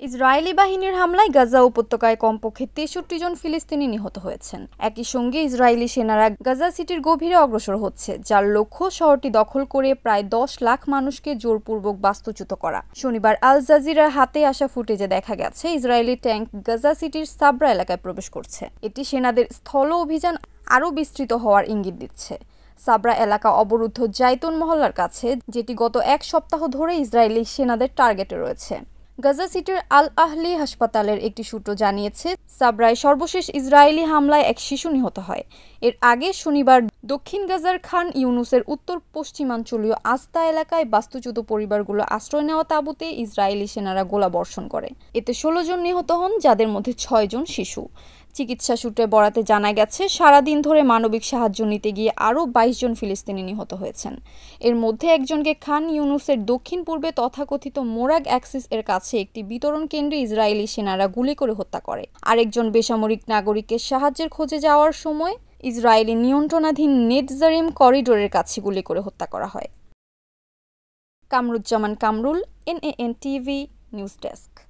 Israeli বাহিনীর হামলায় গাজা উপত্যকায় কমপক্ষে ৬৩ জন ফিলিস্তিনি নিহত হয়েছেন। একই সঙ্গে ইসরায়েলি সেনারা গাজা সিটির গভীরে অগ্রসর হচ্ছে, যার লক্ষ্য শহরটি দখল করে প্রায় ১০ লাখ মানুষকে জোরপূর্বক বাস্তুচ্যুত করা। শনিবার আল জাজিরার হাতে আসা ফুটেজে দেখা গেছে ইসরায়েলি ট্যাঙ্ক গাজা সিটির সাবরা এলাকায় প্রবেশ করছে। এটি সেনাদের স্থল অভিযান আরও বিস্তৃত হওয়ার ইঙ্গিত দিচ্ছে। সাবরা এলাকা অবরুদ্ধ জাইতুন মহল্লার কাছে, যেটি গত এক সপ্তাহ ধরে ইসরায়েলি সেনাদের টার্গেটে রয়েছে। গাজা সিটির আল আহলি হাসপাতালের একটি সূত্র জানিয়েছে, সাবরায় সর্বশেষ ইসরায়েলি হামলায় এক শিশু নিহত হয়। এর আগে শনিবার দক্ষিণ গাজার খান ইউনুসের উত্তর পশ্চিমাঞ্চলীয় আস্তা এলাকায় বাস্তুচ্যুত পরিবারগুলো আশ্রয় নেওয়া তাঁবুতে ইসরায়েলি সেনারা গোলাবর্ষণ করে। এতে ১৬ জন নিহত হন, যাদের মধ্যে ৬ জন শিশু। চিকিৎসা সূত্রে বরাতে জানা গেছে, সারাদিন ধরে মানবিক সাহায্য নিতে গিয়ে আরও ২২ জন ফিলিস্তিনি নিহত হয়েছেন। এর মধ্যে একজনকে খান ইউনুসের দক্ষিণ পূর্বে তথাকথিত মোরাগ অ্যাক্সিস এর কাছে একটি বিতরণ কেন্দ্রে ইসরায়েলি সেনারা গুলি করে হত্যা করে। আরেকজন বেসামরিক নাগরিকের সাহায্যের খোঁজে যাওয়ার সময় ইসরায়েলি নিয়ন্ত্রণাধীন নেটজারিম করিডোরের কাছে গুলি করে হত্যা করা হয়। Kamruzzaman Kamrul, NAN TV news desk.